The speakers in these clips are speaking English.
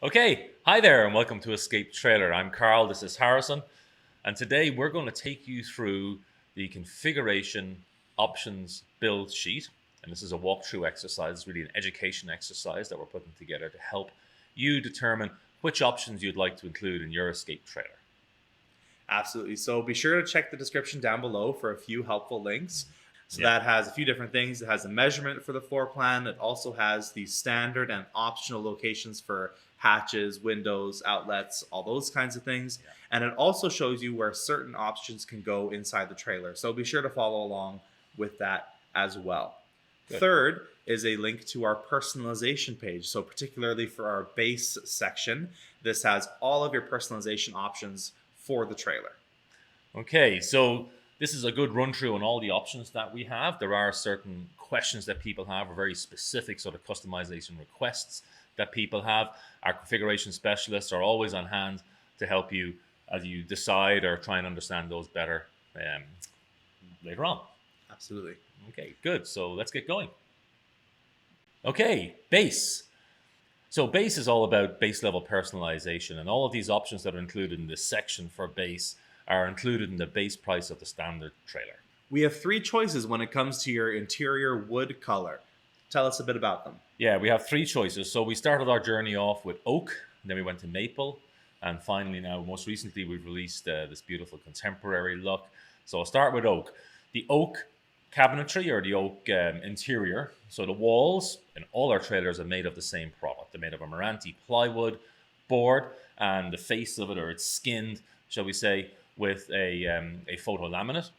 Okay, hi there and welcome to Escape Trailer. I'm Karl, this is Harrison, and today we're going to take you through the configuration options build sheet. And this is a walkthrough exercise, really an education exercise that we're putting together to help you determine which options you'd like to include in your Escape Trailer. Absolutely. So be sure to check the description down below for a few helpful links. So Yeah. that has a few different things. It has a measurement for the floor plan. It also has the standard and optional locations for hatches, windows, outlets, all those kinds of things. Yeah. And it also shows you where certain options can go inside the trailer. So be sure to follow along with that as well. Good. Third is a link to our personalization page. So particularly for our base section, this has all of your personalization options for the trailer. Okay, so this is a good run through on all the options that we have. There are certain questions that people have, or very specific sort of customization requests that people have. Our configuration specialists are always on hand to help you as you decide or try and understand those better later on. Absolutely. Okay, good. So let's get going. Okay, base. So base is all about base level personalization, and all of these options that are included in this section for base are included in the base price of the standard trailer. We have three choices when it comes to your interior wood color. Tell us a bit about them. Yeah, we have three choices. So we started our journey off with oak, then we went to maple, and finally now, most recently, we've released this beautiful contemporary look. So I'll start with oak. The oak cabinetry or the oak interior. So the walls in all our trailers are made of the same product. They're made of a Meranti plywood board, and the face of it, or it's skinned, shall we say, with a photo laminate.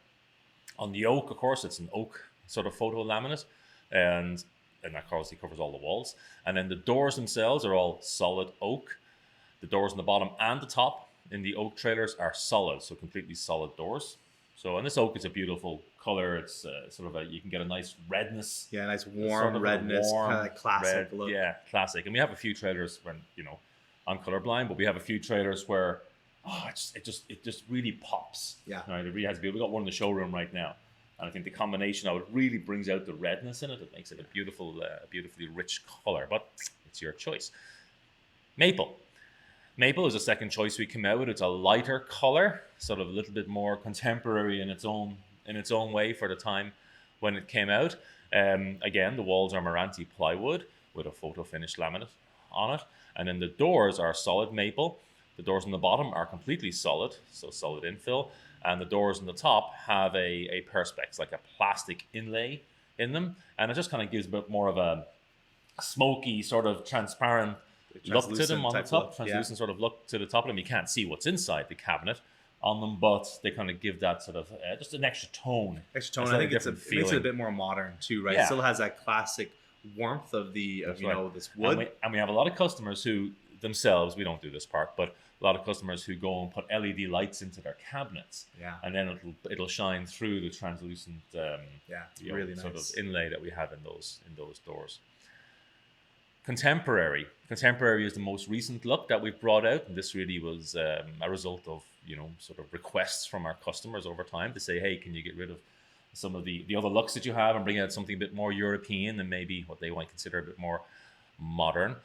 On the oak, of course, it's an oak sort of photo laminate, and that obviously covers all the walls. And then the doors themselves are all solid oak. The doors on the bottom and the top in the oak trailers are solid, so completely solid doors. So, and this oak is a beautiful color. It's sort of you can get a nice redness. Yeah, nice Sort warm of a redness, warm kind of like classic red. look. Yeah, classic. And we have a few trailers when, I'm colorblind, but we have a few trailers where it just really pops. Yeah. Right, it really has to be. We got one in the showroom right now, and I think the combination of it really brings out the redness in it. It makes it a beautifully rich color. But it's your choice. Maple. Maple is a second choice we came out with. It's a lighter color, sort of a little bit more contemporary in its own way for the time when it came out. Again, the walls are Meranti plywood with a photo finish laminate on it, and then the doors are solid maple. The doors on the bottom are completely solid, so solid infill, and the doors on the top have a perspex, like a plastic inlay in them, and it just kind of gives a bit more of a smoky, sort of transparent look to them on the top, translucent sort of look to the top of them. You can't see what's inside the cabinet on them, but they kind of give that sort of just an extra tone. Extra tone. I think it makes it a bit more modern too, right? Yeah. It still has that classic warmth of this wood. And we have a lot of customers who themselves, we don't do this part, but a lot of customers who go and put LED lights into their cabinets. Yeah. And then it'll shine through the translucent it's really sort nice. of inlay that we have in those doors. Contemporary is the most recent look that we've brought out, and this really was a result of sort of requests from our customers over time to say, hey, can you get rid of some of the other looks that you have and bring out something a bit more European and maybe what they might consider a bit more modern.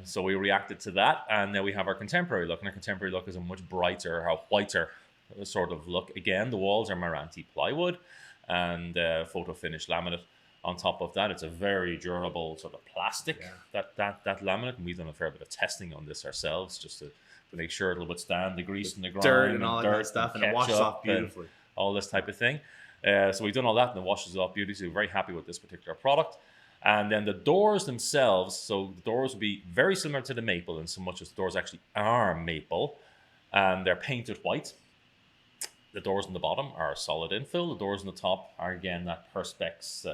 So we reacted to that, and then we have our contemporary look, and our contemporary look is a much brighter, a whiter sort of look. Again, the walls are Meranti plywood and photo finish laminate. On top of that, it's a very durable sort of plastic, that laminate, and we've done a fair bit of testing on this ourselves just to make sure it'll withstand the grease and the grime dirt and all that kind of stuff, and it washes off beautifully. All this type of thing. So we've done all that, and it washes off beautifully. So we're very happy with this particular product. And then the doors themselves, so the doors will be very similar to the maple in so much as the doors actually are maple, and they're painted white. The doors on the bottom are solid infill. The doors on the top are, again, that perspex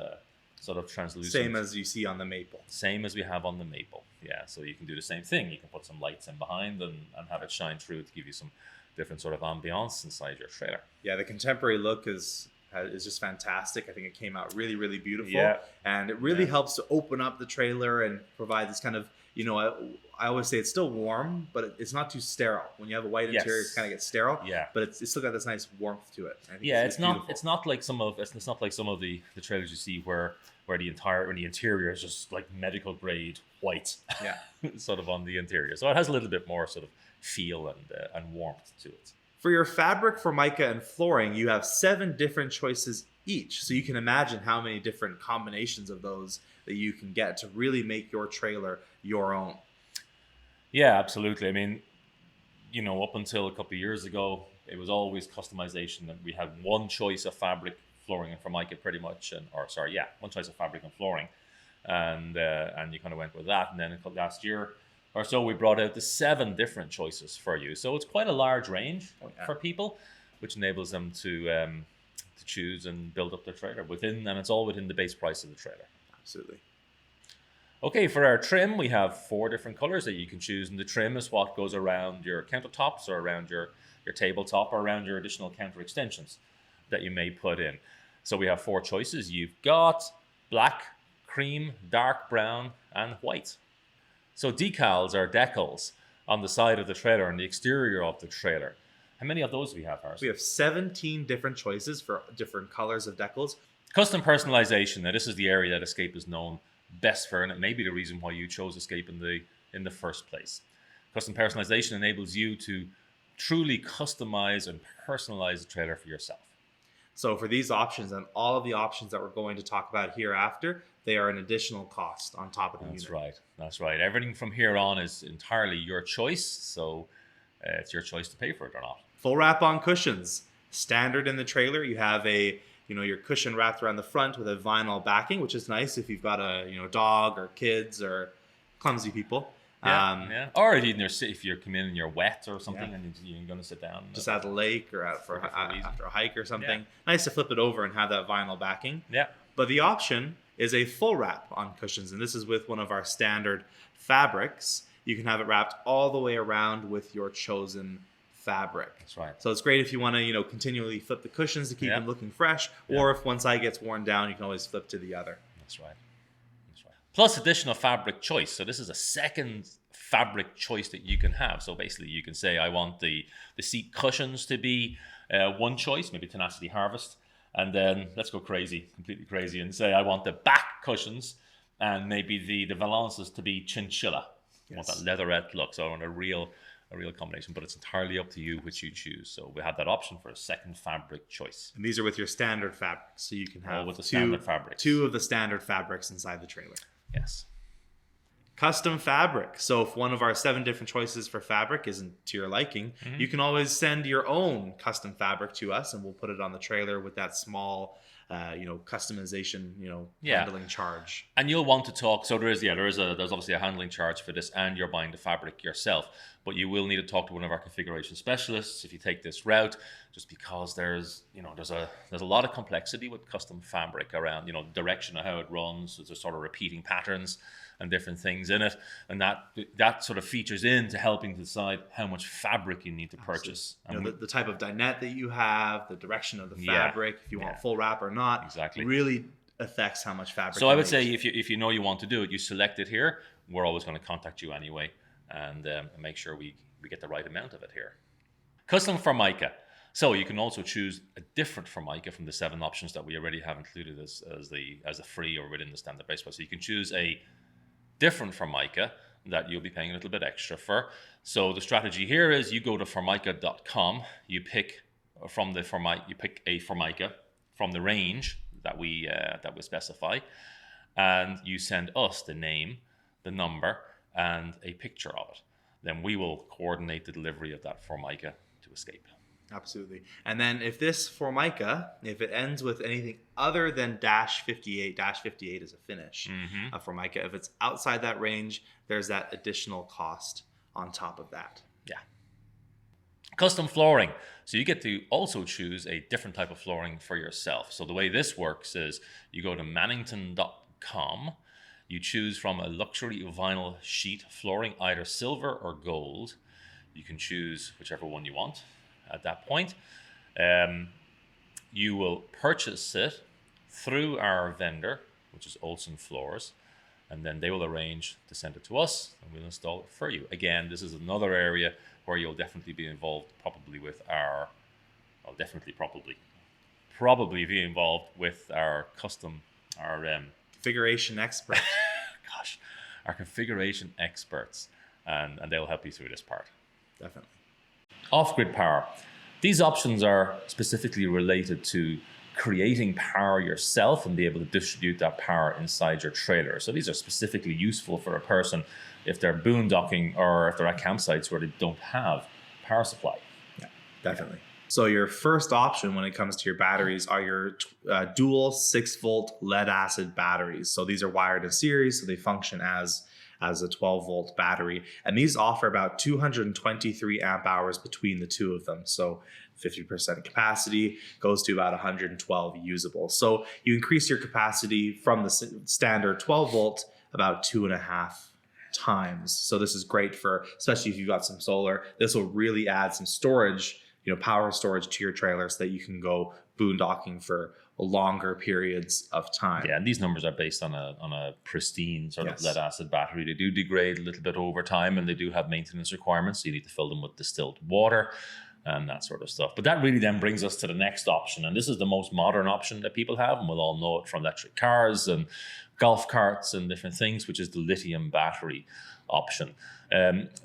sort of translucent. Same as you see on the maple. Same as we have on the maple, yeah. So you can do the same thing. You can put some lights in behind and have it shine through to give you some different sort of ambiance inside your trailer. Yeah, the contemporary look is just fantastic. I think it came out really, really beautiful. Yeah. And it really helps to open up the trailer and provide this kind of I always say it's still warm, but it's not too sterile. When you have a white interior, it Yes. kind of gets sterile. Yeah. But it's still got this nice warmth to it. I think Yeah, it's it's not beautiful. it's not like some of the trailers you see where the interior is just like medical grade white, Yeah. sort of on the interior. So it has a little bit more sort of feel and warmth to it. For your fabric, formica, and flooring, you have 7 different choices each. So you can imagine how many different combinations of those that you can get to really make your trailer your own. Yeah, absolutely. I mean, up until a couple of years ago, it was always customization, and we had one choice of fabric, flooring, and formica, pretty much, one choice of fabric and flooring, and you kind of went with that. And then last year or so, we brought out the 7 different choices for you. So it's quite a large range for people, which enables them to choose and build up their trailer and it's all within the base price of the trailer. Absolutely. Okay, for our trim, we have 4 different colors that you can choose, and the trim is what goes around your countertops or around your tabletop or around your additional counter extensions that you may put in. So we have 4 choices. You've got black, cream, dark brown, and white. So decals are decals on the side of the trailer and the exterior of the trailer. How many of those do we have, Harrison? We have 17 different choices for different colors of decals. Custom personalization. Now, this is the area that Escape is known best for, and it may be the reason why you chose Escape in the first place. Custom personalization enables you to truly customize and personalize the trailer for yourself. So for these options and all of the options that we're going to talk about hereafter, they are an additional cost on top of the unit. That's right. Everything from here on is entirely your choice, so it's your choice to pay for it or not. Full wrap on cushions. Standard in the trailer, you have your cushion wrapped around the front with a vinyl backing, which is nice if you've got a dog or kids or clumsy people. Yeah. Or if you're coming in and you're wet or something and you're going to sit down. Just at a lake or after a hike or something. Yeah. Nice to flip it over and have that vinyl backing. Yeah. But the option is a full wrap on cushions, and this is with one of our standard fabrics. You can have it wrapped all the way around with your chosen fabric. That's right. So it's great if you want to continually flip the cushions to keep them looking fresh, or if one side gets worn down, you can always flip to the other. That's right. Plus additional fabric choice. So this is a second fabric choice that you can have. So basically you can say, I want the seat cushions to be one choice, maybe Tenacity Harvest. And then let's go completely crazy, and say, I want the back cushions and maybe the valances to be chinchilla. I want that leatherette look. So I want a real combination, but it's entirely up to you which you choose. So we have that option for a second fabric choice. And these are with your standard fabrics. So you can have with the standard fabrics. 2 of the standard fabrics inside the trailer. Yes. Custom fabric. So if one of our 7 different choices for fabric isn't to your liking, you can always send your own custom fabric to us, and we'll put it on the trailer with that small, customization, handling charge. And you'll want to talk. So there's obviously a handling charge for this, and you're buying the fabric yourself. But you will need to talk to one of our configuration specialists if you take this route, just because there's a lot of complexity with custom fabric around, direction of how it runs. There's sort of repeating patterns and different things in it, and that sort of features into helping decide how much fabric you need to purchase. The type of dinette that you have, the direction of the fabric, if you want full wrap or not, exactly, really affects how much fabric. So I would say if you know you want to do it, you select it here. We're always going to contact you anyway, and make sure we get the right amount of it here. Custom formica. So you can also choose a different formica from the 7 options that we already have included as a free or within the standard base price. So you can choose a different formica that you'll be paying a little bit extra for. So the strategy here is you go to formica.com, you pick a formica from the range that we specify, and you send us the name, the number, and a picture of it. Then we will coordinate the delivery of that formica to Escape. Absolutely. And then if this formica, if it ends with anything other than -58 is a finish of formica. If it's outside that range, there's that additional cost on top of that. Yeah. Custom flooring. So you get to also choose a different type of flooring for yourself. So the way this works is you go to mannington.com, you choose from a luxury vinyl sheet flooring, either silver or gold. You can choose whichever one you want. At that point, you will purchase it through our vendor, which is Olsen Floors. and then they will arrange to send it to us, and we'll install it for you. Again, this is another area where you'll definitely be involved, probably be involved with our configuration expert. Our configuration experts, and they'll help you through this part. Definitely. Off-grid power. These options are specifically related to creating power yourself and be able to distribute that power inside your trailer. So these are specifically useful for a person if they're boondocking or if they're at campsites where they don't have power supply. Yeah, definitely. So your first option when it comes to your batteries are your dual 6-volt lead acid batteries. So these are wired in series, so they function as a 12-volt battery. And these offer about 223 amp hours between the two of them. So 50% capacity goes to about 112 usable. So you increase your capacity from the standard 12-volt about 2.5 times. So this is great for, especially if you've got some solar. This will really add some storage, power storage to your trailer so that you can go boondocking for longer periods of time. Yeah, and these numbers are based on a pristine sort of lead acid battery. They do degrade a little bit over time, and they do have maintenance requirements. So you need to fill them with distilled water and that sort of stuff. But that really then brings us to the next option, and this is the most modern option that people have, and we'll all know it from electric cars and golf carts and different things, which is the lithium battery option.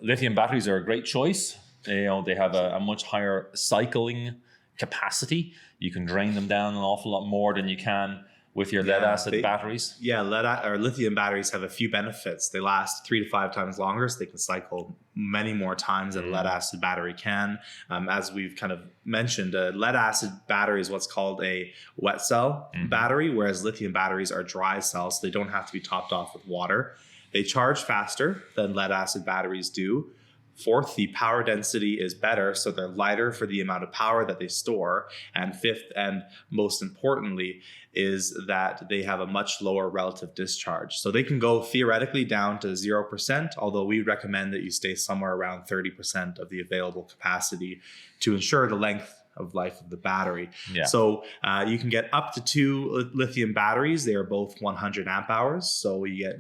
Lithium batteries are a great choice. They have a much higher cycling capacity. You can drain them down an awful lot more than you can with your lead acid batteries. Yeah, lithium batteries have a few benefits. They last 3 to 5 times longer, so they can cycle many more times than a lead acid battery can. As we've kind of mentioned, a lead acid battery is what's called a wet cell battery, whereas lithium batteries are dry cells, so they don't have to be topped off with water. They charge faster than lead acid batteries do. Fourth, the power density is better, so they're lighter for the amount of power that they store. And fifth, and most importantly, is that they have a much lower relative discharge. So they can go theoretically down to 0%, although we recommend that you stay somewhere around 30% of the available capacity to ensure the length of life of the battery. Yeah. So you can get up to 2 lithium batteries. They are both 100 amp hours. So you get,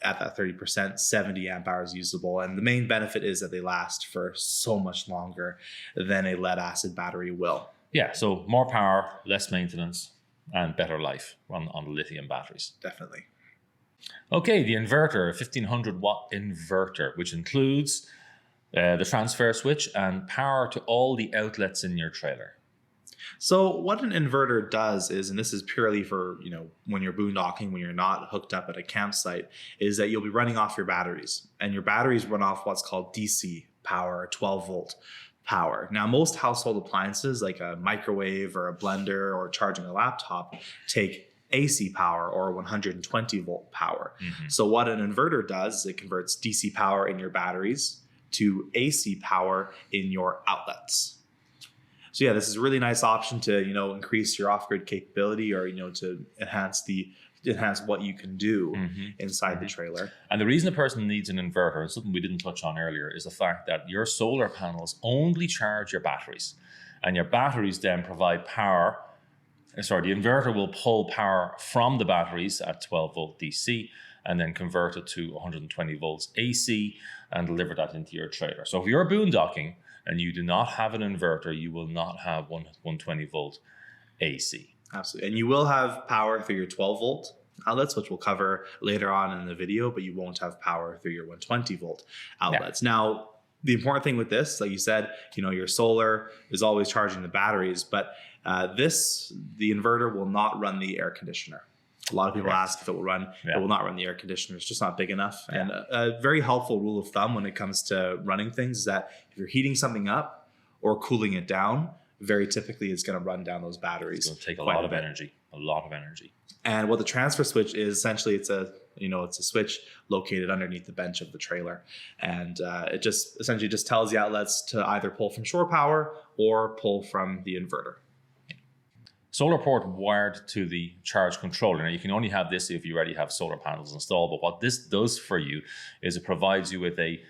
at that 30%, 70 amp hours usable. And the main benefit is that they last for so much longer than a lead acid battery will. Yeah, so more power, less maintenance, and better life on the lithium batteries. Definitely. Okay, the inverter, a 1500 watt inverter, which includes the transfer switch and power to all the outlets in your trailer. So what an inverter does is, and this is purely for, when you're boondocking, when you're not hooked up at a campsite, is that you'll be running off your batteries, and your batteries run off what's called DC power, 12-volt power. Now, most household appliances like a microwave or a blender or charging a laptop take AC power or 120-volt power. So what an inverter does is it converts DC power in your batteries to AC power in your outlets. So yeah, this is a really nice option to, increase your off-grid capability or, to enhance what you can do inside the trailer. And the reason a person needs an inverter, and something we didn't touch on earlier, is the fact that your solar panels only charge your batteries, and your batteries then provide power. The inverter will pull power from the batteries at 12 volt DC and then convert it to 120 volts AC and deliver that into your trailer. So if you're boondocking and you do not have an inverter, you will not have 120 volt AC. Absolutely. And you will have power through your 12 volt outlets, which we'll cover later on in the video, but you won't have power through your 120 volt outlets. Yeah. Now, the important thing with this, like you said, your solar is always charging the batteries, but the inverter will not run the air conditioner. A lot of people ask if it will run. Yeah. It will not run the air conditioner. It's just not big enough. Yeah. And a very helpful rule of thumb when it comes to running things is that if you're heating something up or cooling it down, very typically it's going to run down those batteries. It's going to take a lot of energy. And what the transfer switch is, essentially it's a switch located underneath the bench of the trailer. And it just essentially just tells the outlets to either pull from shore power or pull from the inverter. Solar port wired to the charge controller. Now, you can only have this if you already have solar panels installed, but what this does for you is it provides you with a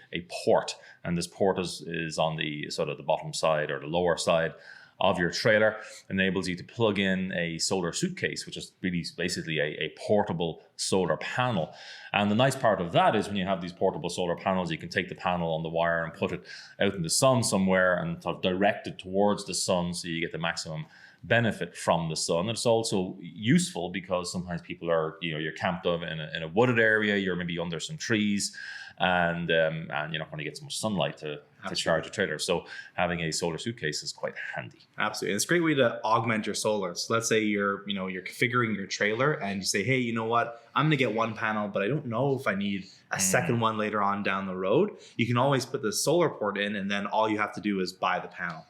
port, and this port is on the sort of the bottom side or the lower side of your trailer. Enables you to plug in a solar suitcase, which is really basically a portable solar panel. And the nice part of that is when you have these portable solar panels, you can take the panel on the wire and put it out in the sun somewhere and sort of direct it towards the sun, so you get the maximum benefit from the sun. It's also useful because sometimes people are, you're camped up in a wooded area, you're maybe under some trees, and you're not going to get so much sunlight to charge a trailer. So having a solar suitcase is quite handy. Absolutely. And it's a great way to augment your solar. So let's say you're configuring your trailer and you say, hey, you know what? I'm going to get one panel, but I don't know if I need a second one later on down the road. You can always put the solar port in, and then all you have to do is buy the panel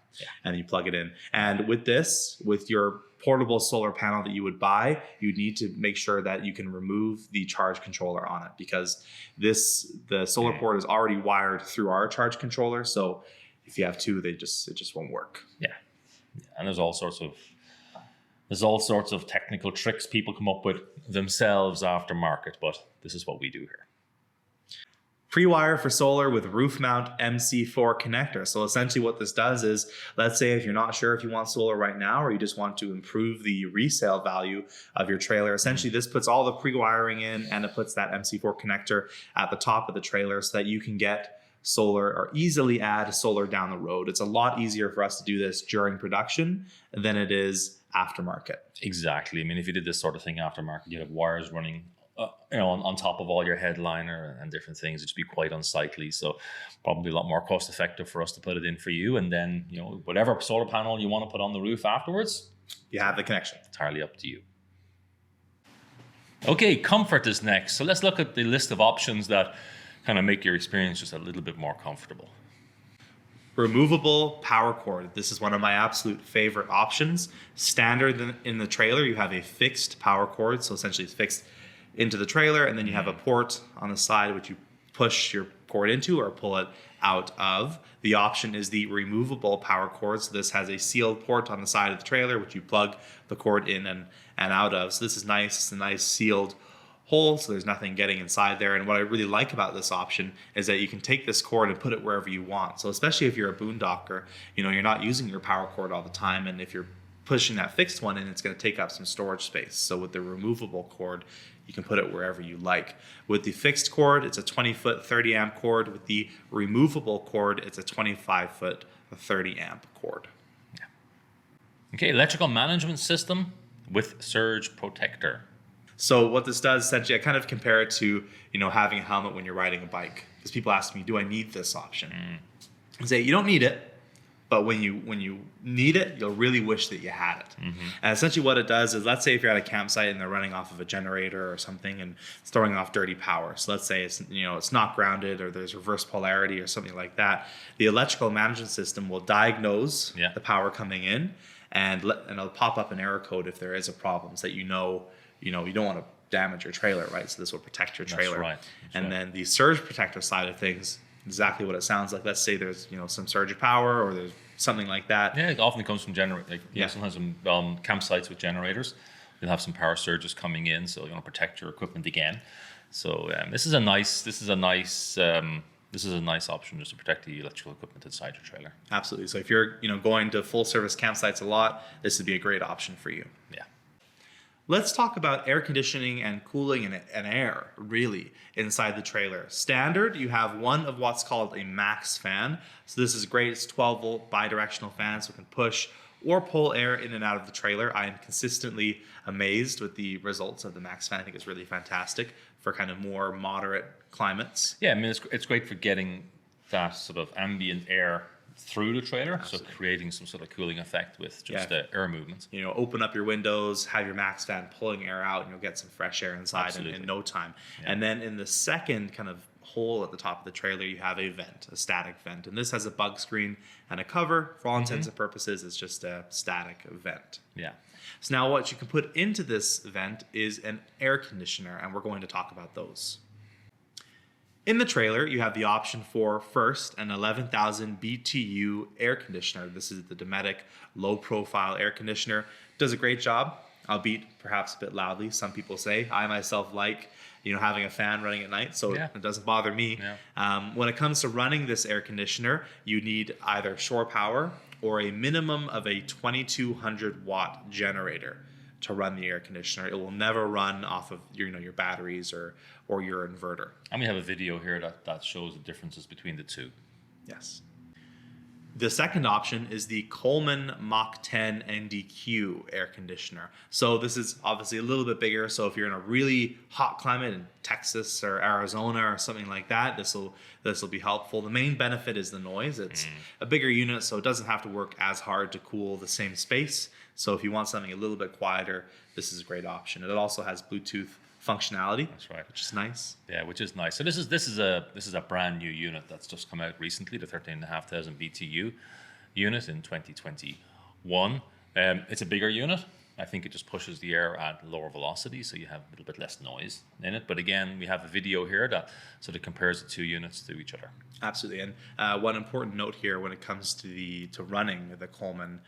and you plug it in. And with your portable solar panel that you would buy, you need to make sure that you can remove the charge controller on it, because the solar port is already wired through our charge controller. So if you have two, it just won't work. Yeah. And there's all sorts of technical tricks people come up with themselves aftermarket, but this is what we do here. Pre-wire for solar with roof mount MC4 connector. So essentially what this does is, let's say if you're not sure if you want solar right now, or you just want to improve the resale value of your trailer, essentially this puts all the pre-wiring in, and it puts that MC4 connector at the top of the trailer so that you can get solar or easily add solar down the road. It's a lot easier for us to do this during production than it is aftermarket. Exactly. I mean, if you did this sort of thing aftermarket, you'd have wires running on top of all your headliner and different things. It'd be quite unsightly. So probably a lot more cost effective for us to put it in for you. And then, whatever solar panel you want to put on the roof afterwards, you have the connection. Entirely up to you. Okay, comfort is next. So let's look at the list of options that kind of make your experience just a little bit more comfortable. Removable power cord. This is one of my absolute favorite options. Standard in the trailer, you have a fixed power cord. So essentially it's fixed into the trailer, and then you have a port on the side which you push your cord into or pull it out of. The option is the removable power cord. So this has a sealed port on the side of the trailer which you plug the cord in and out of. So this is nice. It's a nice sealed hole, so there's nothing getting inside there. And what I really like about this option is that you can take this cord and put it wherever you want. So especially if you're a boondocker, you're not using your power cord all the time, and if you're pushing that fixed one in, it's going to take up some storage space. So with the removable cord, you can put it wherever you like. With the fixed cord, it's a 20-foot 30 amp cord. With the removable cord, it's a 25-foot 30 amp cord. Yeah. Okay, electrical management system with surge protector. So what this does, essentially, I kind of compare it to, having a helmet when you're riding a bike. Because people ask me, do I need this option? I say, you don't need it. But when you need it, you'll really wish that you had it. And essentially what it does is, let's say if you're at a campsite and they're running off of a generator or something and it's throwing off dirty power. So let's say it's not grounded, or there's reverse polarity or something like that. The electrical management system will diagnose the power coming in, and it'll pop up an error code if there is a problem, so that you don't want to damage your trailer, right? So this will protect your trailer. That's right. Then the surge protector side of things, exactly what it sounds like. Let's say there's some surge of power, or there's something like that. Yeah, it often comes from sometimes some campsites with generators, you'll have some power surges coming in, so you want to protect your equipment again. So this is a nice option just to protect the electrical equipment inside your trailer. Absolutely. So if you're going to full service campsites a lot, this would be a great option for you. Yeah. Let's talk about air conditioning and cooling and air, really, inside the trailer. Standard, you have one of what's called a max fan. So this is great. It's 12-volt bidirectional fan, so it can push or pull air in and out of the trailer. I am consistently amazed with the results of the max fan. I think it's really fantastic for kind of more moderate climates. Yeah, I mean, it's great for getting that sort of ambient air through the trailer. Absolutely. So creating some sort of cooling effect with just the air movements. Open up your windows, have your max fan pulling air out, and you'll get some fresh air inside in no time. Yeah. And then in the second kind of hole at the top of the trailer, you have a vent, a static vent. And this has a bug screen and a cover. For all intents and purposes, it's just a static vent. Yeah. So now what you can put into this vent is an air conditioner, and we're going to talk about those. In the trailer, you have the option for, first, an 11,000 BTU air conditioner. This is the Dometic low-profile air conditioner. Does a great job, albeit perhaps a bit loudly, some people say. I myself like having a fan running at night, so it doesn't bother me. Yeah. When it comes to running this air conditioner, you need either shore power or a minimum of a 2200 watt generator to run the air conditioner. It will never run off of your batteries or your inverter. And we have a video here that shows the differences between the two. Yes. The second option is the Coleman Mach 10 NDQ air conditioner. So this is obviously a little bit bigger. So if you're in a really hot climate in Texas or Arizona or something like that, this will be helpful. The main benefit is the noise. It's a bigger unit, so it doesn't have to work as hard to cool the same space. So if you want something a little bit quieter, this is a great option. It also has Bluetooth functionality. That's right. Which is nice. Yeah, which is nice. So this is a brand new unit that's just come out recently, the 13,500 BTU unit in 2021. It's a bigger unit. I think it just pushes the air at lower velocity, so you have a little bit less noise in it. But again, we have a video here that sort of compares the two units to each other. Absolutely. And one important note here when it comes to running the Coleman,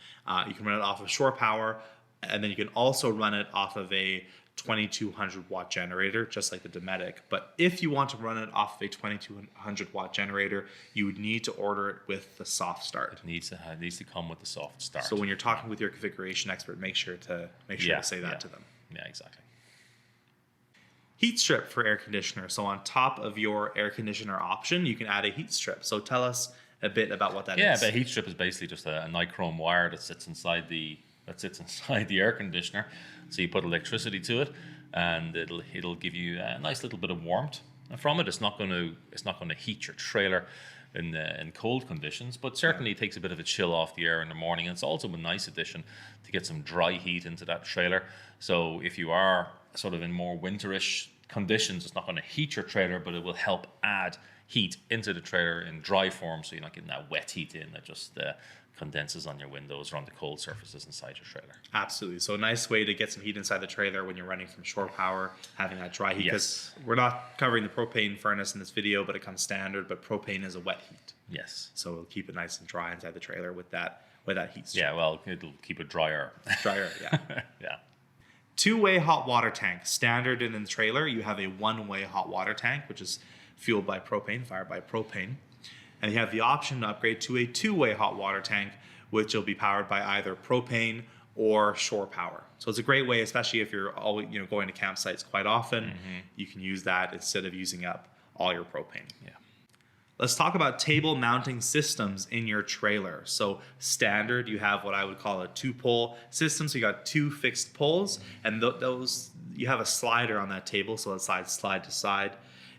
you can run it off of shore power, and then you can also run it off of a 2200 watt generator, just like the Dometic. But if you want to run it off of a 2200 watt generator, you would need to order it with the soft start. It needs to come with the soft start. So when you're talking with your configuration expert, make sure to say that to them. Yeah, exactly. Heat strip for air conditioner. So on top of your air conditioner option, you can add a heat strip. So tell us a bit about what that is. Yeah, but a heat strip is basically just a nichrome wire that sits inside the air conditioner. So you put electricity to it, and it'll give you a nice little bit of warmth from it. It's not going to heat your trailer in cold conditions, but certainly it takes a bit of a chill off the air in the morning. And it's also a nice addition to get some dry heat into that trailer. So if you are sort of in more winterish conditions, it's not going to heat your trailer, but it will help add heat into the trailer in dry form, so you're not getting that wet heat in that just condenses on your windows or on the cold surfaces inside your trailer. Absolutely. So a nice way to get some heat inside the trailer when you're running from shore power, having that dry heat. Because we're not covering the propane furnace in this video, but it comes standard. But propane is a wet heat. Yes. So it'll keep it nice and dry inside the trailer with that heat strip. Yeah, well, it'll keep it drier. Drier, yeah. Yeah. Two-way hot water tank. Standard in the trailer, you have a one-way hot water tank, which is fueled by propane, fired by propane. And you have the option to upgrade to a two-way hot water tank, which will be powered by either propane or shore power. So it's a great way, especially if you're always going to campsites quite often. You can use that instead of using up all your propane. Yeah. Let's talk about table mounting systems in your trailer. So standard, you have what I would call a two-pole system. So you got two fixed poles, and those you have a slider on that table, so it slides side to side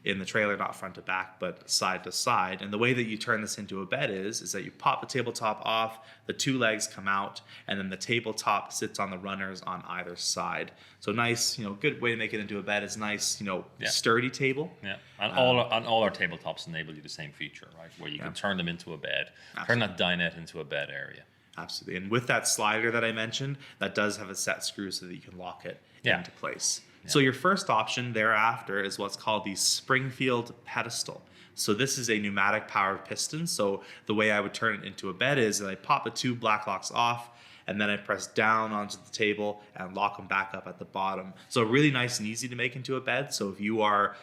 in the trailer, not front to back, but side to side. And the way that you turn this into a bed is that you pop the tabletop off, the two legs come out, and then the tabletop sits on the runners on either side. So nice, good way to make it into a bed is nice, sturdy table. Yeah, and all our tabletops enable you the same feature, right? Where you can turn them into a bed, turn that dinette into a bed area. Absolutely. And with that slider that I mentioned, that does have a set screw so that you can lock it into place. Yeah. So your first option thereafter is what's called the Springfield pedestal. So this is a pneumatic powered piston. So the way I would turn it into a bed is that I pop the two black locks off, and then I press down onto the table and lock them back up at the bottom. So really nice and easy to make into a bed. So if you are,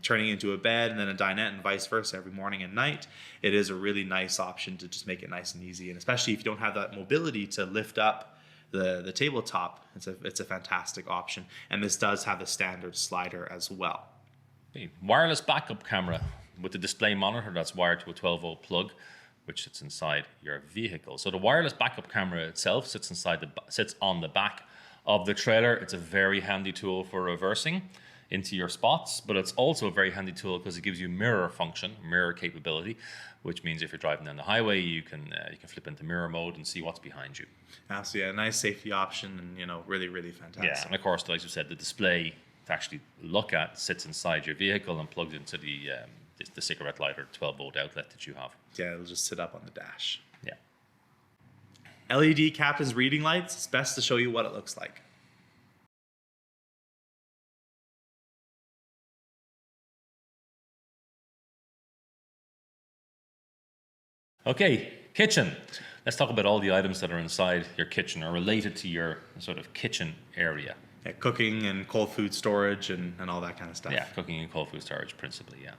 turning into a bed and then a dinette and vice versa every morning and night, it is a really nice option to just make it nice and easy. And especially if you don't have that mobility to lift up the tabletop, it's a fantastic option. And this does have the standard slider as well. Okay. Wireless backup camera with the display monitor that's wired to a 12-volt plug, which sits inside your vehicle. So the wireless backup camera itself sits on the back of the trailer. It's a very handy tool for reversing into your spots, but it's also a very handy tool because it gives you mirror capability, which means if you're driving down the highway, you can flip into mirror mode and see what's behind you. Absolutely, a nice safety option, and really, really fantastic. Yeah, and of course, like you said, the display to actually look at sits inside your vehicle and plugged into the cigarette lighter 12-volt outlet that you have. Yeah, it'll just sit up on the dash. Yeah. LED captain's reading lights. It's best to show you what it looks like. Okay, kitchen. Let's talk about all the items that are inside your kitchen or related to your sort of kitchen area. Yeah, cooking and cold food storage and all that kind of stuff. Yeah, cooking and cold food storage principally, yeah.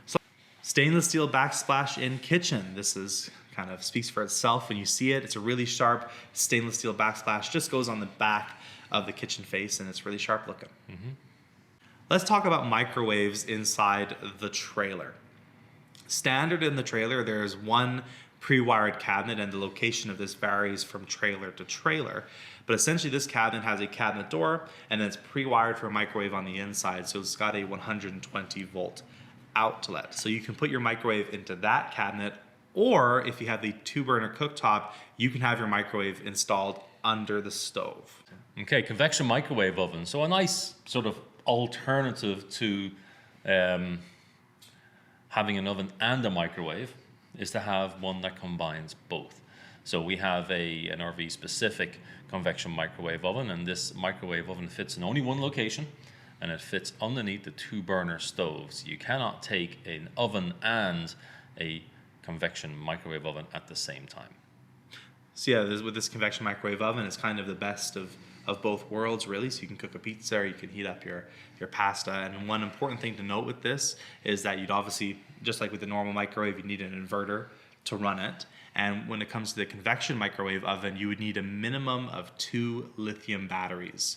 So, stainless steel backsplash in kitchen. This is kind of speaks for itself when you see it. It's a really sharp stainless steel backsplash, just goes on the back of the kitchen face, and it's really sharp looking. Let's talk about microwaves inside the trailer. Standard in the trailer, there's one pre-wired cabinet, and the location of this varies from trailer to trailer. But essentially this cabinet has a cabinet door, and then it's pre-wired for a microwave on the inside. So it's got a 120 volt outlet. So you can put your microwave into that cabinet, or if you have the 2-burner cooktop, you can have your microwave installed under the stove. Okay, convection microwave oven. So a nice sort of alternative to having an oven and a microwave is to have one that combines both. So we have an RV specific convection microwave oven, and this microwave oven fits in only one location, and it fits underneath the 2-burner stoves. You cannot take an oven and a convection microwave oven at the same time. So yeah, with this convection microwave oven, it's kind of the best of both worlds, really. So you can cook a pizza, or you can heat up your pasta. And one important thing to note with this is that you'd obviously, just like with the normal microwave, you need an inverter to run it. And when it comes to the convection microwave oven, you would need a minimum of 2 lithium batteries.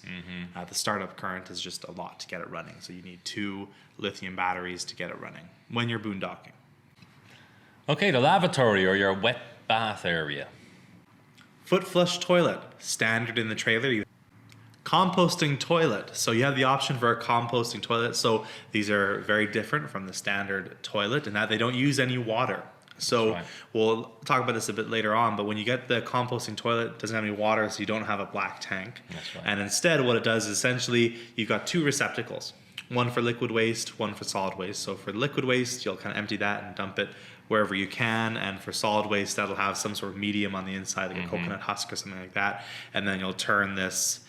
The startup current is just a lot to get it running. So you need 2 lithium batteries to get it running when you're boondocking. Okay, the lavatory, or your wet bath area. Foot flush toilet, standard in the trailer. Composting toilet. So you have the option for a composting toilet. So these are very different from the standard toilet in that they don't use any water. So we'll talk about this a bit later on, but when you get the composting toilet, it doesn't have any water, so you don't have a black tank. That's right. And instead what it does is essentially you've got 2 receptacles, one for liquid waste, one for solid waste. So for liquid waste, you'll kind of empty that and dump it wherever you can, and for solid waste, that'll have some sort of medium on the inside, like a coconut husk or something like that, and then you'll turn this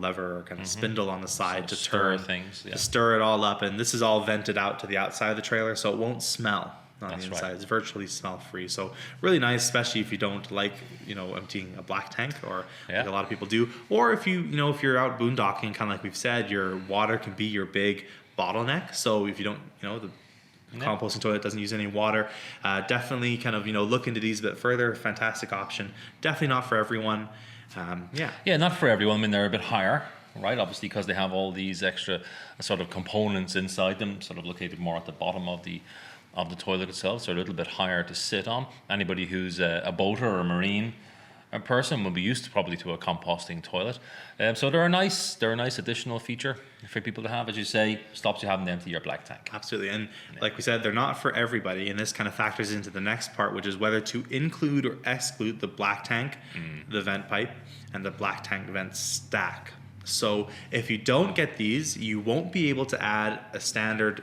lever or kind of spindle on the side to stir turn things, to stir it all up, and this is all vented out to the outside of the trailer, so it won't smell on That's the inside. right. It's virtually smell free, so really nice, especially if you don't like emptying a black tank, or like a lot of people do, or if if you're out boondocking, kind of like we've said, your water can be your big bottleneck. So if you don't the composting toilet doesn't use any water, definitely kind of look into these a bit further. Fantastic option, definitely not for everyone. Not for everyone. I mean, they're a bit higher, right? Obviously, because they have all these extra sort of components inside them, sort of located more at the bottom of the toilet itself, so a little bit higher to sit on. Anybody who's a boater or a marine person will be used probably to a composting toilet. So they're a nice additional feature for people to have. As you say, stops you having to empty your black tank. Absolutely. And like we said, they're not for everybody, and this kind of factors into the next part, which is whether to include or exclude the black tank, the vent pipe, and the black tank vent stack. So if you don't get these, you won't be able to add a standard,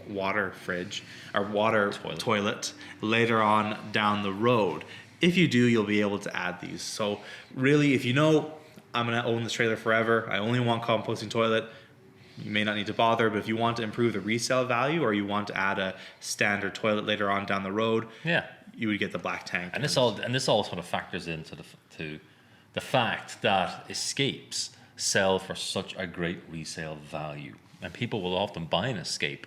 water fridge or water toilet later on down the road. If you do, you'll be able to add these. So really, if I'm going to own this trailer forever, I only want composting toilet, you may not need to bother. But if you want to improve the resale value, or you want to add a standard toilet later on down the road, you would get the black tank. And this all sort of factors into the fact that escapes sell for such a great resale value, and people will often buy an escape,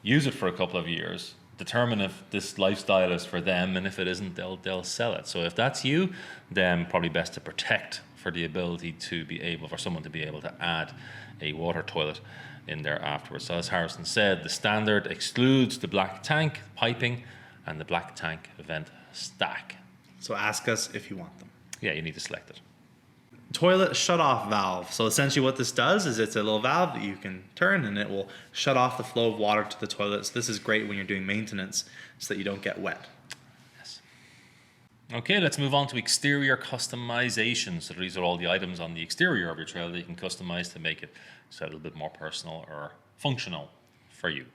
use it for a couple of years, determine if this lifestyle is for them, and if it isn't, they'll sell it. So if that's you, then probably best to protect for the ability for someone to be able to add a water toilet in there afterwards. So as Harrison said, the standard excludes the black tank piping and the black tank vent stack. So ask us if you want them. Yeah, you need to select it. Toilet shut-off valve. So essentially what this does is it's a little valve that you can turn, and it will shut off the flow of water to the toilet. So this is great when you're doing maintenance so that you don't get wet. Yes. Okay, let's move on to exterior customization. So these are all the items on the exterior of your trailer that you can customize to make it a little bit more personal or functional for you.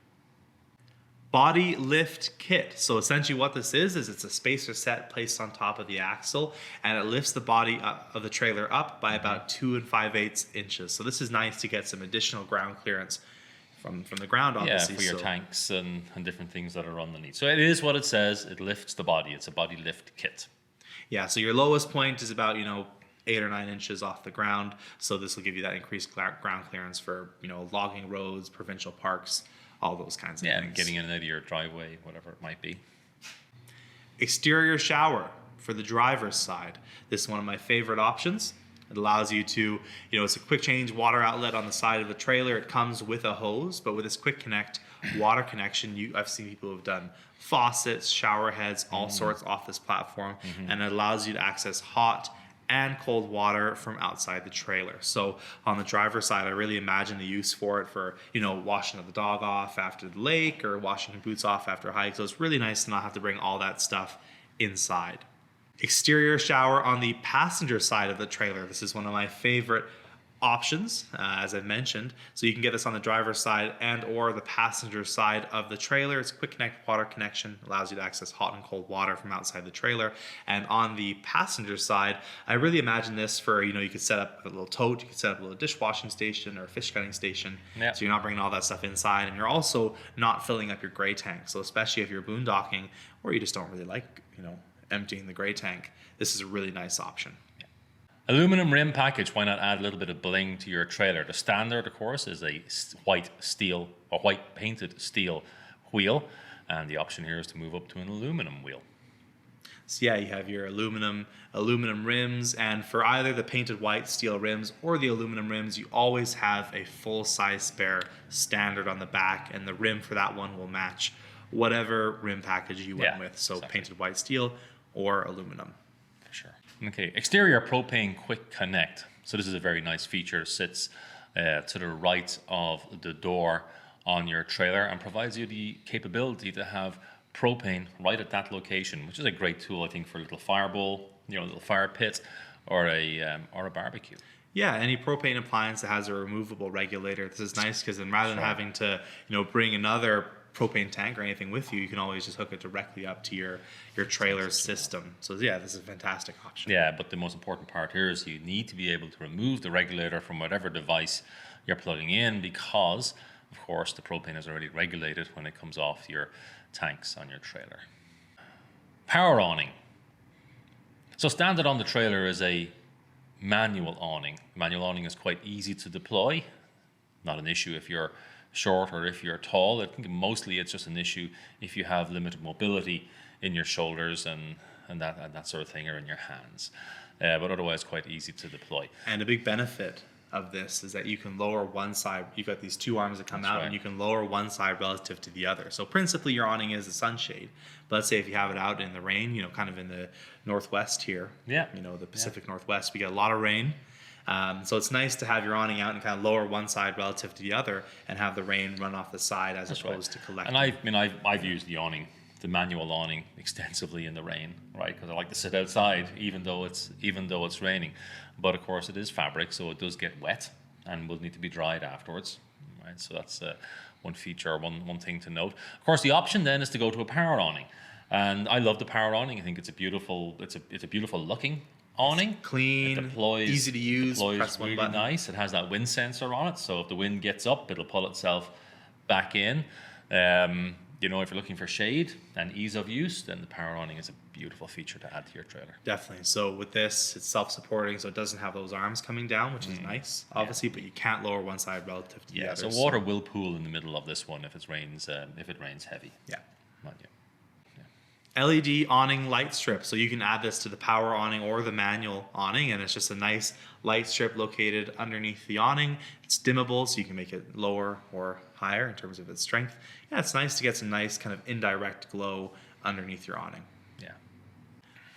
Body lift kit. So essentially what this is it's a spacer set placed on top of the axle, and it lifts the body of the trailer up by about 2 5/8 inches. So this is nice to get some additional ground clearance from the ground, obviously. Yeah, for your tanks and different things that are underneath. So it is what it says. It lifts the body. It's a body lift kit. Yeah, so your lowest point is about 8 or 9 inches off the ground. So this will give you that increased ground clearance for logging roads, provincial parks, all those kinds of things. Yeah, getting in and out of your driveway, whatever it might be. Exterior shower for the driver's side. This is one of my favorite options. It allows you to, it's a quick change water outlet on the side of the trailer. It comes with a hose, but with this quick connect water connection, I've seen people who have done faucets, shower heads, all sorts off this platform, and it allows you to access hot and cold water from outside the trailer. So on the driver's side, I really imagine the use for it for, washing the dog off after the lake or washing your boots off after a hike. So it's really nice to not have to bring all that stuff inside. Exterior shower on the passenger side of the trailer. This is one of my favorite options, as I've mentioned. So you can get this on the driver's side and or the passenger side of the trailer. It's a quick connect water connection, allows you to access hot and cold water from outside the trailer. And on the passenger side, I really imagine this for, you could set up a little tote, you could set up a little dishwashing station or a fish cutting station. Yep. So you're not bringing all that stuff inside, and you're also not filling up your gray tank. So especially if you're boondocking or you just don't really like, emptying the gray tank, this is a really nice option. Aluminum rim package. Why not add a little bit of bling to your trailer? The standard, of course, is a white painted steel wheel, and the option here is to move up to an aluminum wheel. So yeah, you have your aluminum rims, and for either the painted white steel rims or the aluminum rims, you always have a full-size spare standard on the back, and the rim for that one will match whatever rim package you went with. So exactly. Painted white steel or aluminum. For sure. Okay, exterior propane quick connect. So this is a very nice feature. It sits to the right of the door on your trailer and provides you the capability to have propane right at that location, which is a great tool, I think, for a little fire bowl, a little fire pit, or a barbecue. Yeah, any propane appliance that has a removable regulator. This is nice because then rather than having to, bring another propane tank or anything with you, you can always just hook it directly up to your trailer system. So yeah, this is a fantastic option. Yeah, but the most important part here is you need to be able to remove the regulator from whatever device you're plugging in, because of course the propane is already regulated when it comes off your tanks on your trailer. Power awning. So standard on the trailer is a manual awning. Manual awning is quite easy to deploy. Not an issue if you're short or if you're tall. I think mostly it's just an issue if you have limited mobility in your shoulders and that sort of thing, or in your hands. But otherwise quite easy to deploy. And a big benefit of this is that you can lower one side. You've got these two arms that come out, and you can lower one side relative to the other. So principally your awning is a sunshade. But let's say if you have it out in the rain, kind of in the northwest here, the Pacific Northwest, we get a lot of rain. So it's nice to have your awning out and kind of lower one side relative to the other and have the rain run off the side as opposed to collecting. And I've used the manual awning extensively in the rain, right? Because I like to sit outside even though it's raining. But of course it is fabric, so it does get wet and will need to be dried afterwards, right? So that's one feature, one thing to note. Of course, the option then is to go to a power awning, and I love the power awning. I think it's a beautiful looking awning. Clean, it deploys, easy to use, press really button. Nice. It has that wind sensor on it, so if the wind gets up, it'll pull itself back in. If you're looking for shade and ease of use, then the power awning is a beautiful feature to add to your trailer. Definitely. So with this, it's self-supporting, so it doesn't have those arms coming down, which is nice, obviously, but you can't lower one side relative to the other. So water will pool in the middle of this one if it rains heavy. Yeah. LED awning light strip. So you can add this to the power awning or the manual awning, and it's just a nice light strip located underneath the awning. It's dimmable, so you can make it lower or higher in terms of its strength. Yeah, it's nice to get some nice kind of indirect glow underneath your awning. Yeah.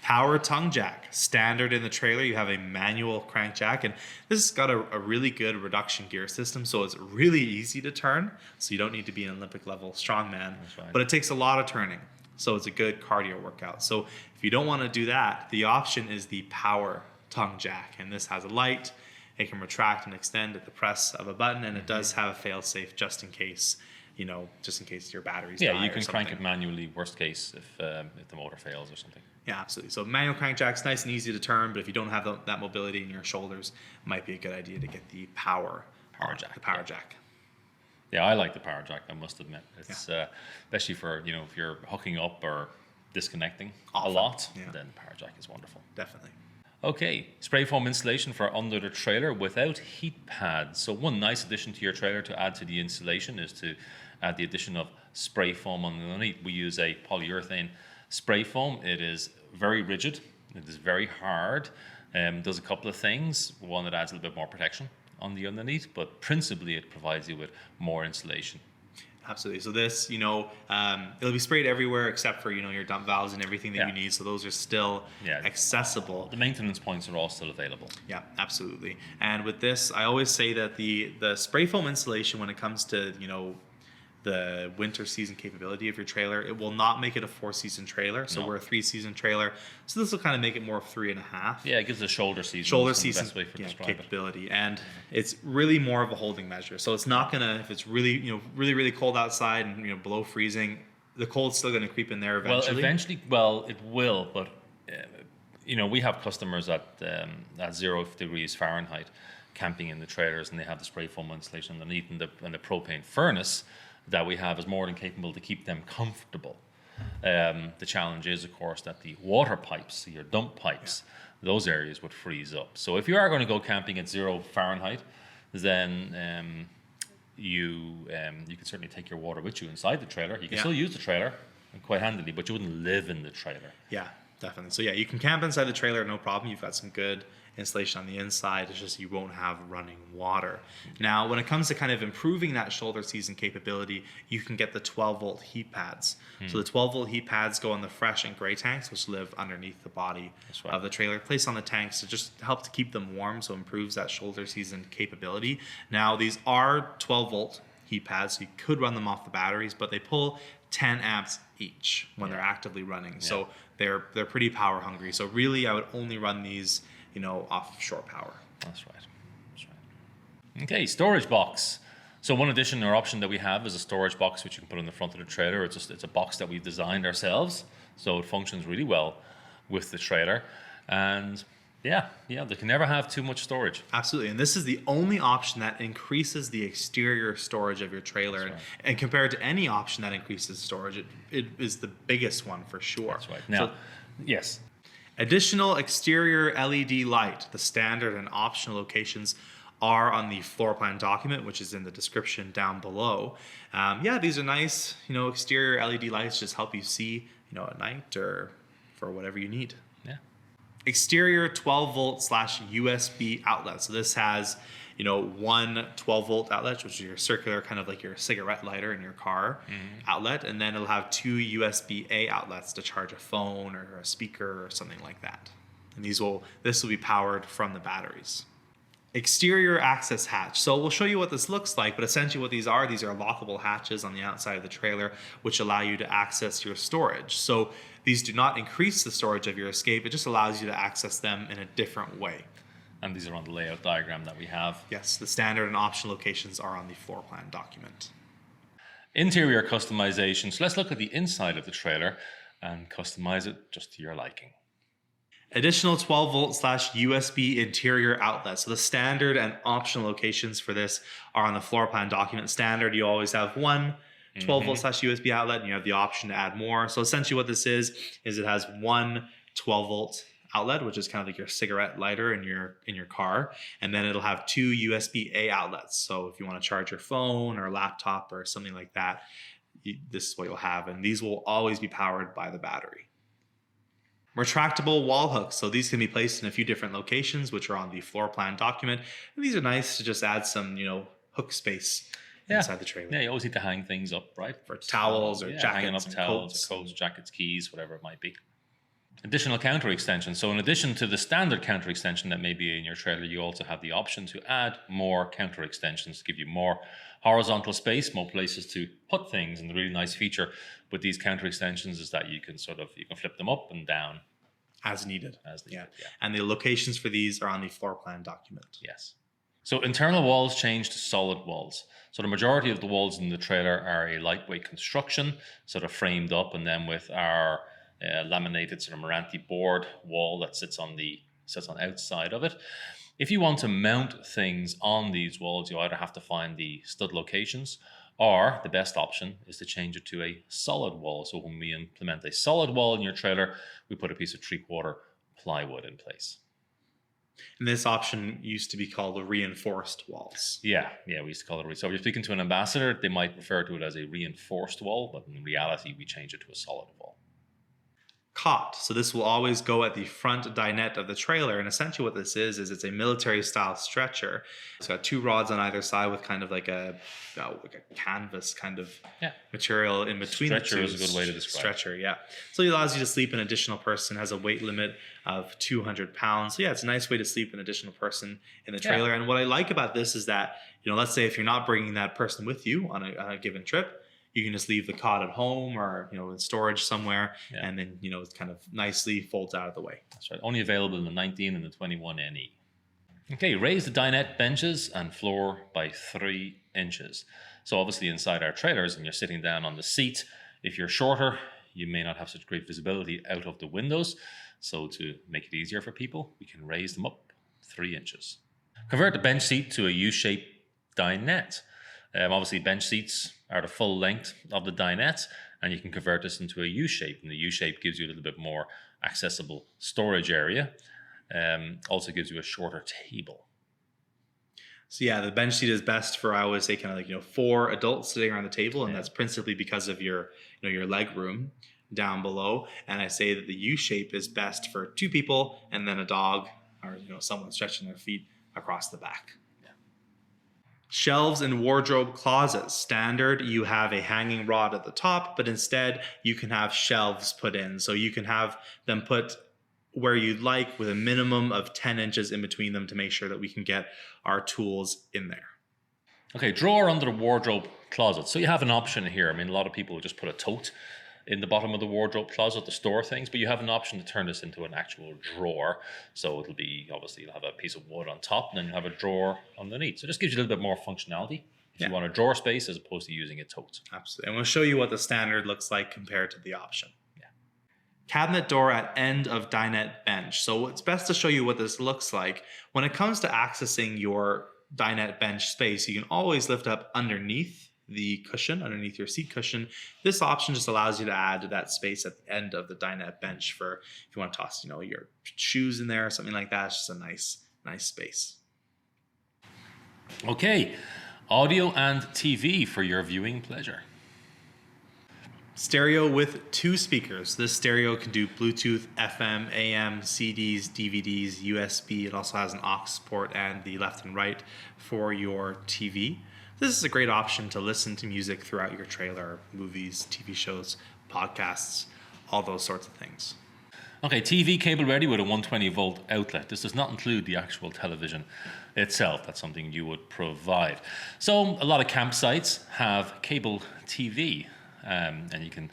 Power tongue jack. Standard in the trailer, you have a manual crank jack, and this has got a really good reduction gear system, so it's really easy to turn, so you don't need to be an Olympic level strongman, but it takes a lot of turning. So it's a good cardio workout. So if you don't want to do that, the option is the power tongue jack. And this has a light. It can retract and extend at the press of a button. And it does have a fail-safe just in case your batteries die. Yeah, you can crank it manually, worst case, if the motor fails or something. Yeah, absolutely. So manual crank jack's nice and easy to turn, but if you don't have that mobility in your shoulders, it might be a good idea to get the power jack. The power jack. Yeah, I like the power jack, I must admit. It's especially for, if you're hooking up or disconnecting a lot, then the power jack is wonderful. Definitely. Okay, spray foam insulation for under the trailer without heat pads. So one nice addition to your trailer to add to the insulation is to add the addition of spray foam underneath. We use a polyurethane Spray foam, it is very rigid. It is very hard. Does a couple of things. One, it adds a little bit more protection on the underneath, but principally it provides you with more insulation. Absolutely. So this, it'll be sprayed everywhere except for, your dump valves and everything that you need. So those are still accessible. The maintenance points are all still available. Yeah, absolutely. And with this, I always say that the spray foam insulation, when it comes to, the winter season capability of your trailer, it will not make it a 4-season trailer. So we're a 3-season trailer. So this will kind of make it more of 3.5. Yeah, it gives a shoulder season. The best way for capability. And it's really more of a holding measure. So it's not gonna, if it's really, really cold outside and below freezing, the cold's still gonna creep in there eventually. Well, it will, but we have customers at 0 degrees Fahrenheit camping in the trailers, and they have the spray foam insulation underneath, and the propane furnace that we have is more than capable to keep them comfortable. The challenge is, of course, that the water pipes, your dump pipes, those areas would freeze up. So if you are going to go camping at 0 Fahrenheit, then you can certainly take your water with you inside the trailer. You can still use the trailer quite handily, but you wouldn't live in the trailer. Yeah, definitely. So you can camp inside the trailer, no problem. You've got some good insulation on the inside. It's just you won't have running water. Now, when it comes to kind of improving that shoulder season capability, you can get the 12-volt heat pads. So the 12-volt heat pads go on the fresh and gray tanks, which live underneath the body of the trailer, placed on the tanks to just help to keep them warm, so improves that shoulder season capability. Now, these are 12-volt heat pads, so you could run them off the batteries, but they pull 10 amps each when they're actively running. So they're pretty power hungry. So really, I would only run these off shore power. That's right. Okay, storage box. So one addition or option that we have is a storage box, which you can put on the front of the trailer. It's a box that we've designed ourselves, so it functions really well with the trailer. And they can never have too much storage. Absolutely, and this is the only option that increases the exterior storage of your trailer. And compared to any option that increases storage, it is the biggest one for sure. That's right. Now, yes. Additional exterior LED light. The standard and optional locations are on the floor plan document, which is in the description down below. These are nice, exterior LED lights, just help you see, at night or for whatever you need. Yeah. Exterior 12-volt / USB outlet. So this has, one 12-volt outlet, which is your circular, kind of like your cigarette lighter in your car outlet, and then it'll have 2 USB-A outlets to charge a phone or a speaker or something like that. And this will be powered from the batteries. Exterior access hatch. So we'll show you what this looks like, but essentially what these are lockable hatches on the outside of the trailer, which allow you to access your storage. So these do not increase the storage of your escape, it just allows you to access them in a different way. And these are on the layout diagram that we have. Yes, the standard and option locations are on the floor plan document. Interior customization. So let's look at the inside of the trailer and customize it just to your liking. Additional 12-volt / USB interior outlet. So the standard and optional locations for this are on the floor plan document. Standard, you always have one 12-volt / USB outlet, and you have the option to add more. So essentially what this is it has one 12-volt outlet, which is kind of like your cigarette lighter in your car, and then it'll have 2 USB-A outlets. So if you want to charge your phone or laptop or something like that, this is what you'll have, and these will always be powered by the battery. Retractable wall hooks. So these can be placed in a few different locations, which are on the floor plan document, and these are nice to just add some hook space inside the trailer. Yeah, you always need to hang things up, right? For towels or jackets, hanging up towels, coats, jackets, keys, whatever it might be. Additional counter extension. So in addition to the standard counter extension that may be in your trailer, you also have the option to add more counter extensions to give you more horizontal space, more places to put things. And the really nice feature with these counter extensions is that you can flip them up and down as needed. And the locations for these are on the floor plan document. Yes. So internal walls change to solid walls. So the majority of the walls in the trailer are a lightweight construction, sort of framed up, and then with our laminated sort of Meranti board wall that sits on the outside of it. If you want to mount things on these walls, you either have to find the stud locations, or the best option is to change it to a solid wall. So when we implement a solid wall in your trailer, we put a piece of 3/4 plywood in place. And this option used to be called the reinforced walls. Yeah, we used to call it. So if you're speaking to an ambassador, they might refer to it as a reinforced wall, but in reality, we change it to a solid wall. cot. So this will always go at the front dinette of the trailer. And essentially what this is it's a military style stretcher. It's got 2 rods on either side with kind of like a canvas kind of material in between. Stretcher is a good way to describe stretcher, yeah. So it allows you to sleep an additional person, has a weight limit of 200 pounds. So yeah, it's a nice way to sleep an additional person in the trailer. And what I like about this is that, let's say if you're not bringing that person with you on a given trip, you can just leave the cot at home or, in storage somewhere, and then, it kind of nicely folds out of the way. That's right. Only available in the 19 and the 21 NE. Okay, raise the dinette benches and floor by 3 inches. So obviously inside our trailers, and you're sitting down on the seat, if you're shorter, you may not have such great visibility out of the windows. So to make it easier for people, we can raise them up 3 inches. Convert the bench seat to a U-shaped dinette. Obviously, bench seats are the full length of the dinette, and you can convert this into a U-shape. And the U-shape gives you a little bit more accessible storage area. Also gives you a shorter table. So yeah, the bench seat is best for, I always say, kind of like 4 adults sitting around the table, and that's principally because of your leg room down below. And I say that the U-shape is best for 2 people and then a dog or someone stretching their feet across the back. Shelves and wardrobe closets. Standard, you have a hanging rod at the top, but instead you can have shelves put in. So you can have them put where you'd like with a minimum of 10 inches in between them to make sure that we can get our tools in there. Okay, drawer under the wardrobe closet. So you have an option here. I mean, a lot of people will just put a tote in the bottom of the wardrobe closet to store things, but you have an option to turn this into an actual drawer. So it'll be, obviously, you'll have a piece of wood on top, and then you'll have a drawer underneath. So it just gives you a little bit more functionality if you want a drawer space as opposed to using a tote. Absolutely. And we'll show you what the standard looks like compared to the option. Cabinet door at end of dinette bench. So it's best to show you what this looks like. When it comes to accessing your dinette bench space, you can always lift up underneath the cushion, underneath your seat cushion. This option just allows you to add to that space at the end of the dinette bench for if you want to toss, your shoes in there or something like that. It's just a nice space. Okay, audio and TV for your viewing pleasure. Stereo with 2 speakers. This stereo can do Bluetooth, FM, AM, CDs, DVDs, USB. It also has an aux port and the left and right for your TV. This is a great option to listen to music throughout your trailer, movies, TV shows, podcasts, all those sorts of things. Okay, TV cable ready with a 120 volt outlet. This does not include the actual television itself. That's something you would provide. So a lot of campsites have cable TV, and you can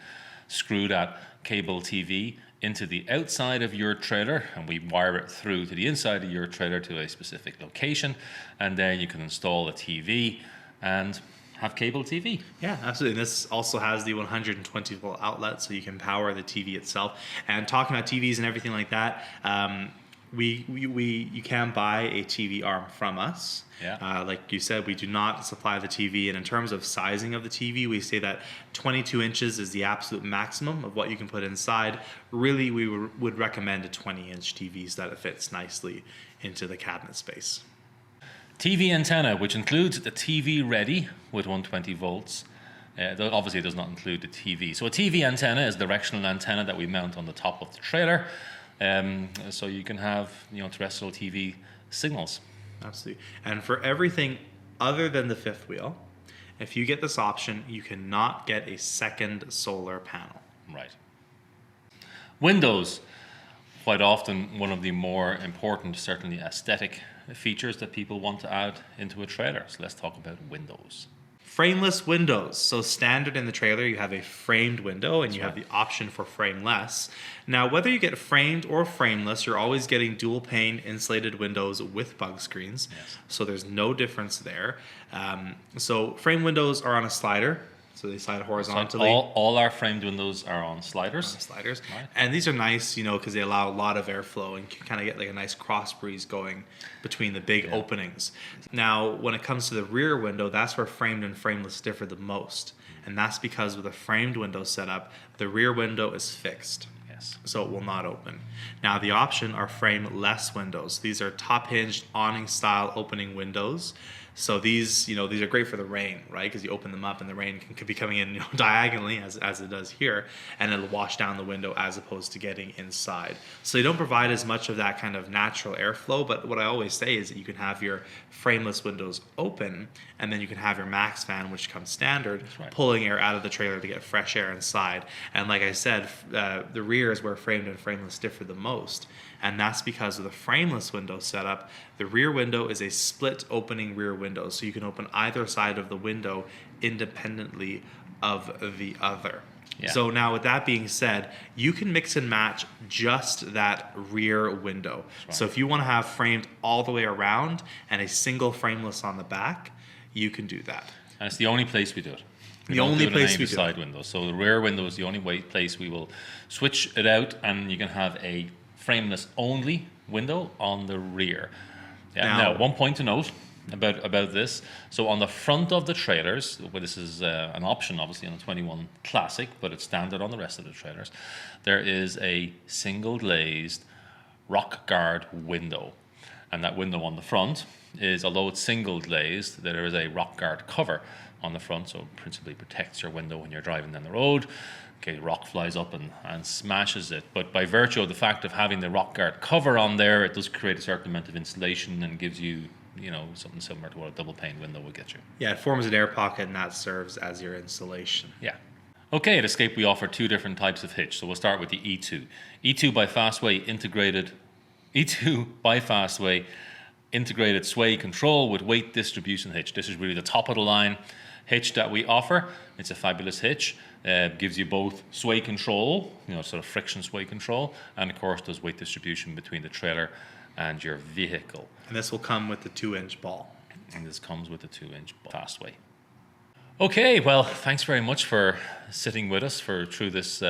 screw that cable TV into the outside of your trailer, and we wire it through to the inside of your trailer to a specific location, and then you can install a TV and have cable TV. Yeah, absolutely. This also has the 120 volt outlet, so you can power the TV itself. And talking about TVs and everything like that, you can buy a TV arm from us. Yeah. Like you said, we do not supply the TV, and in terms of sizing of the TV, we say that 22 inches is the absolute maximum of what you can put inside. Really, we would recommend a 20-inch TV so that it fits nicely into the cabinet space. TV antenna, which includes the TV ready with 120 volts. Obviously, it does not include the TV. So a TV antenna is a directional antenna that we mount on the top of the trailer. So you can have terrestrial TV signals. Absolutely. And for everything other than the fifth wheel, if you get this option, you cannot get a second solar panel. Right. Windows. Quite often one of the more important, certainly aesthetic features that people want to add into a trailer. So let's talk about windows. Frameless windows. So standard in the trailer, you have a framed window and you have the option for frameless. Now, whether you get framed or frameless, you're always getting dual pane insulated windows with bug screens. Yes. So there's no difference there. So frame windows are on a slider. So they slide horizontally. So all our framed windows are on sliders. Sliders. Right. And these are nice, because they allow a lot of airflow and you kind of get like a nice cross breeze going between the big openings. Now, when it comes to the rear window, that's where framed and frameless differ the most. And that's because with a framed window setup, the rear window is fixed. Yes. So it will not open. Now, the option are frameless windows. These are top hinged awning style opening windows. So these are great for the rain, right? Because you open them up and the rain could be coming in diagonally as it does here, and it'll wash down the window as opposed to getting inside. So they don't provide as much of that kind of natural airflow, but what I always say is that you can have your frameless windows open, and then you can have your max fan, which comes standard, right, pulling air out of the trailer to get fresh air inside. And like I said, the rear is where framed and frameless differ the most. And that's because of the frameless window setup. The rear window is a split opening rear window, so you can open either side of the window independently of the other. Yeah. So now with that being said, you can mix and match just that rear window. Right. So if you want to have framed all the way around and a single frameless on the back, you can do that. And it's the only place we do it. The only place we do it. Side window. So the rear window is the only place we will switch it out, and you can have a frameless only window on the rear. Yeah. Now, one point to note about this. So on the front of the trailers, well, this is an option obviously on the 21 Classic, but it's standard on the rest of the trailers. There is a single glazed rock guard window, and that window on the front is, although it's single glazed, there is a rock guard cover on the front, so it principally protects your window when you're driving down the road. Okay, rock flies up and smashes it. But by virtue of the fact of having the rock guard cover on there, it does create a certain amount of insulation and gives you, something similar to what a double pane window would get you. Yeah, it forms an air pocket, and that serves as your insulation. Yeah. Okay, at Escape we offer two different types of hitch. So we'll start with the E2. E2 by Fastway integrated sway control with weight distribution hitch. This is really the top of the line hitch that we offer. It's a fabulous hitch. Gives you both sway control, sort of friction sway control, and of course does weight distribution between the trailer and your vehicle. And this will come with the 2-inch ball. And this comes with the 2-inch Fastway. Okay, well, thanks very much for sitting with us through this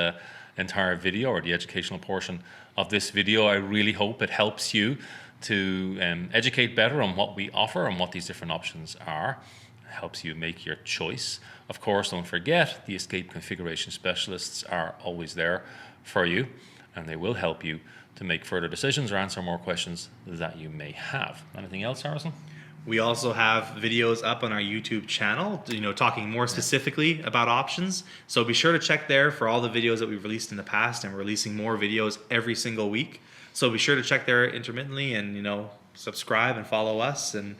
entire video, or the educational portion of this video. I really hope it helps you to educate better on what we offer and what these different options are. Helps you make your choice. Of course, don't forget, the Escape configuration specialists are always there for you, and they will help you to make further decisions or answer more questions that you may have. Anything else, Harrison? We also have videos up on our YouTube channel, talking more specifically about options. So be sure to check there for all the videos that we've released in the past, and we're releasing more videos every single week. So be sure to check there intermittently and, subscribe and follow us and,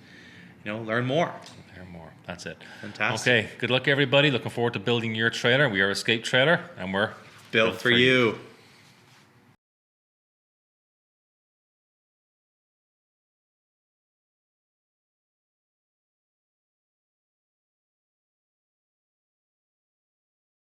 learn more. Learn more. That's it. Fantastic. Okay, good luck, everybody. Looking forward to building your trailer. We are Escape Trailer, and we're built for you.